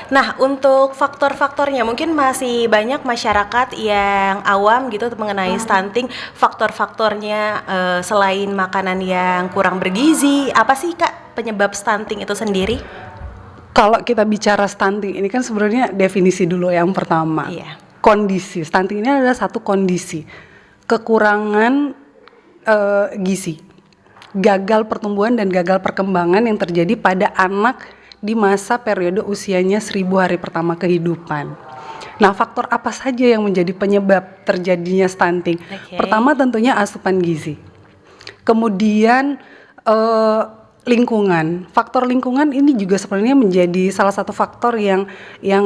Nah, untuk faktor-faktornya mungkin masih banyak masyarakat yang awam gitu mengenai stunting. Faktor-faktornya selain makanan yang kurang bergizi, apa sih Kak penyebab stunting itu sendiri? Kalau kita bicara stunting ini kan sebenarnya definisi dulu yang pertama. Iya. Kondisi stunting ini adalah satu kondisi kekurangan gizi, gagal pertumbuhan dan gagal perkembangan yang terjadi pada anak di masa periode usianya 1000 hari pertama kehidupan. Nah, faktor apa saja yang menjadi penyebab terjadinya stunting? Oke. Pertama tentunya asupan gizi. Kemudian lingkungan. Faktor lingkungan ini juga sebenarnya menjadi salah satu faktor yang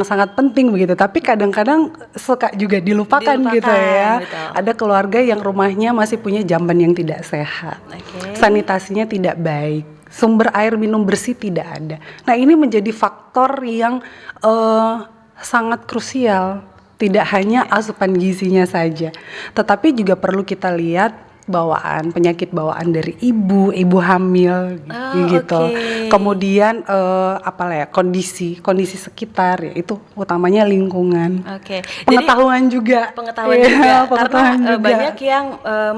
sangat penting begitu. Tapi kadang-kadang suka juga dilupakan gitu ya. Betul. Ada keluarga yang rumahnya masih punya jamban yang tidak sehat. Oke. Sanitasinya tidak baik. Sumber air minum bersih tidak ada. Nah, ini menjadi faktor yang sangat krusial. Tidak hanya asupan gizinya saja, tetapi juga perlu kita lihat penyakit bawaan dari ibu hamil gitu. Oke. Kemudian kondisi sekitar, yaitu utamanya lingkungan. Oke. Pengetahuan juga. Pengetahuan Iya, juga pengetahuan karena juga. banyak yang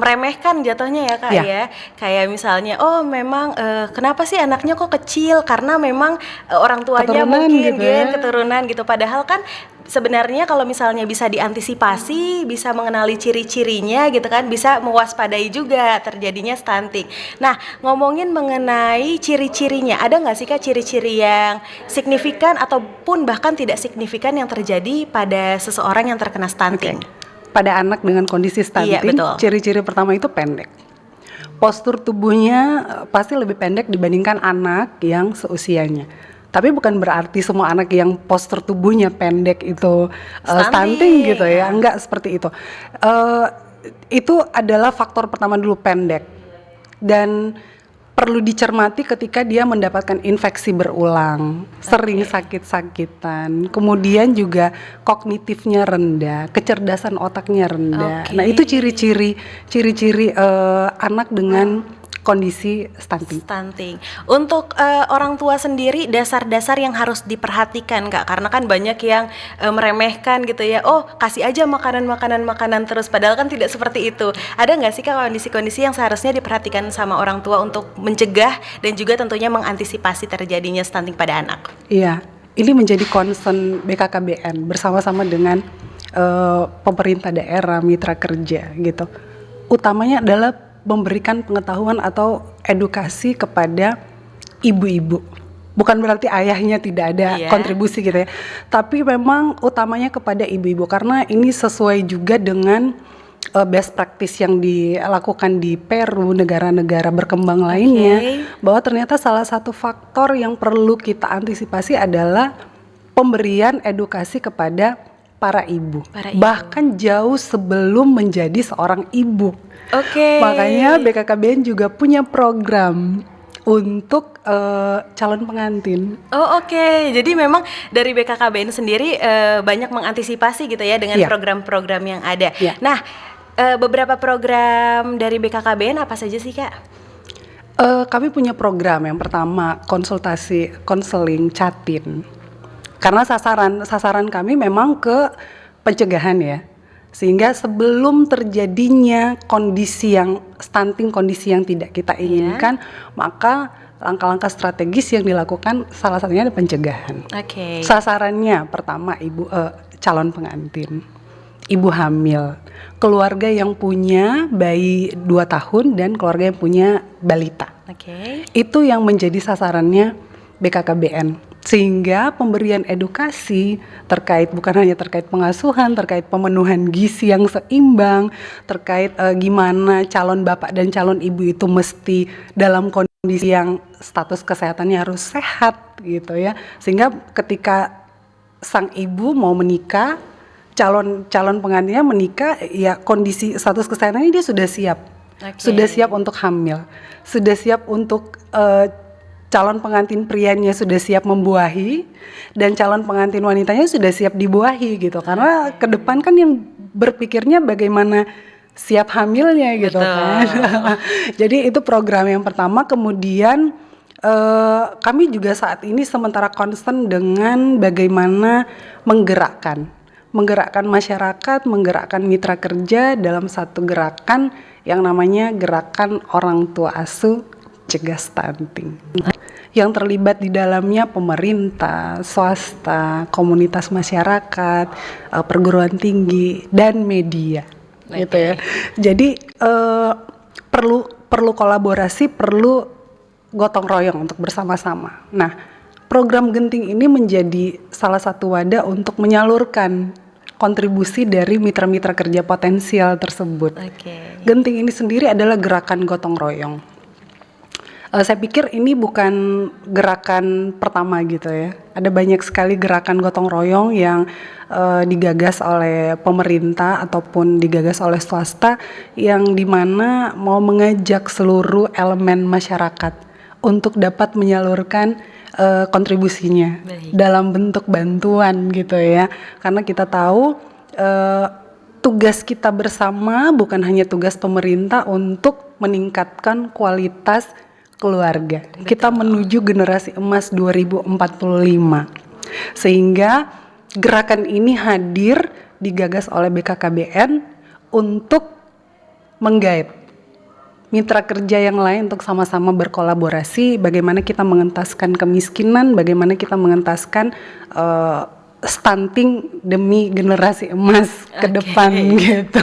meremehkan jatuhnya ya Kak Ya. ya. Kayak misalnya memang kenapa sih anaknya kok kecil, karena memang orang tuanya Keturunan mungkin gitu ya. keturunan gitu, padahal kan sebenarnya kalau misalnya bisa diantisipasi, bisa mengenali ciri-cirinya gitu kan, bisa mewaspadai juga terjadinya stunting. Nah, ngomongin mengenai ciri-cirinya, ada nggak sih Kak ciri-ciri yang signifikan ataupun bahkan tidak signifikan yang terjadi pada seseorang yang terkena stunting? Pada anak dengan kondisi stunting, Iya, betul. ciri-ciri pertama itu pendek. Postur tubuhnya pasti lebih pendek dibandingkan anak yang seusianya. Tapi bukan berarti semua anak yang postur tubuhnya pendek itu stunting gitu ya, enggak seperti itu. Itu adalah faktor pertama dulu, pendek. Dan perlu dicermati ketika dia mendapatkan infeksi berulang, sering sakit-sakitan, kemudian juga kognitifnya rendah, kecerdasan otaknya rendah. Oke. Nah, itu ciri-ciri anak dengan kondisi stunting. Stunting. Untuk orang tua sendiri, dasar-dasar yang harus diperhatikan Kak, karena kan banyak yang meremehkan gitu ya. Oh, kasih aja makanan terus, padahal kan tidak seperti itu. Ada nggak sih Kak kondisi-kondisi yang seharusnya diperhatikan sama orang tua untuk mencegah dan juga tentunya mengantisipasi terjadinya stunting pada anak? Iya, ini menjadi concern BKKBN bersama-sama dengan pemerintah daerah, mitra kerja gitu. Utamanya adalah memberikan pengetahuan atau edukasi kepada ibu-ibu. Bukan berarti ayahnya tidak ada kontribusi gitu ya, tapi memang utamanya kepada ibu-ibu, karena ini sesuai juga dengan best practice yang dilakukan di Peru, negara-negara berkembang lainnya, bahwa ternyata salah satu faktor yang perlu kita antisipasi adalah pemberian edukasi kepada para ibu. Bahkan jauh sebelum menjadi seorang ibu. Oke. Makanya BKKBN juga punya program untuk calon pengantin. Oh oke. Jadi memang dari BKKBN sendiri banyak mengantisipasi gitu ya dengan program-program yang ada. Nah, beberapa program dari BKKBN apa saja sih Kak? Kami punya program yang pertama, konseling catin. Karena sasaran kami memang ke pencegahan ya. Sehingga sebelum terjadinya kondisi yang stunting, kondisi yang tidak kita inginkan, maka langkah-langkah strategis yang dilakukan salah satunya adalah pencegahan. Oke. Sasarannya pertama calon pengantin, ibu hamil, keluarga yang punya bayi 2 tahun dan keluarga yang punya balita. Oke. Itu yang menjadi sasarannya BKKBN. Sehingga pemberian edukasi bukan hanya terkait pengasuhan, terkait pemenuhan gizi yang seimbang, terkait gimana calon bapak dan calon ibu itu mesti dalam kondisi yang status kesehatannya harus sehat gitu ya. Sehingga ketika sang ibu mau menikah, calon pengantinnya menikah, ya kondisi status kesehatannya dia sudah siap. Sudah siap untuk hamil, sudah siap untuk calon pengantin prianya sudah siap membuahi, dan calon pengantin wanitanya sudah siap dibuahi gitu. Karena ke depan kan yang berpikirnya bagaimana siap hamilnya gitu kan. Jadi itu program yang pertama. Kemudian Kami juga saat ini sementara concern dengan bagaimana menggerakkan masyarakat, menggerakkan mitra kerja dalam satu gerakan yang namanya Gerakan Orang Tua Asuh Cegah Stunting. Yang terlibat di dalamnya pemerintah, swasta, komunitas masyarakat, perguruan tinggi, dan media, gitu ya. Jadi perlu kolaborasi, perlu gotong royong untuk bersama-sama. Nah, program Genting ini menjadi salah satu wadah untuk menyalurkan kontribusi dari mitra-mitra kerja potensial tersebut. Genting ini sendiri adalah gerakan gotong royong. Saya pikir ini bukan gerakan pertama gitu ya. Ada banyak sekali gerakan gotong royong yang digagas oleh pemerintah ataupun digagas oleh swasta yang dimana mau mengajak seluruh elemen masyarakat untuk dapat menyalurkan kontribusinya dalam bentuk bantuan gitu ya. Karena kita tahu tugas kita bersama bukan hanya tugas pemerintah untuk meningkatkan kualitas keluarga. Kita menuju generasi emas 2045. Sehingga gerakan ini hadir digagas oleh BKKBN untuk menggait mitra kerja yang lain untuk sama-sama berkolaborasi bagaimana kita mengentaskan kemiskinan, bagaimana kita mengentaskan stunting demi generasi emas ke depan gitu.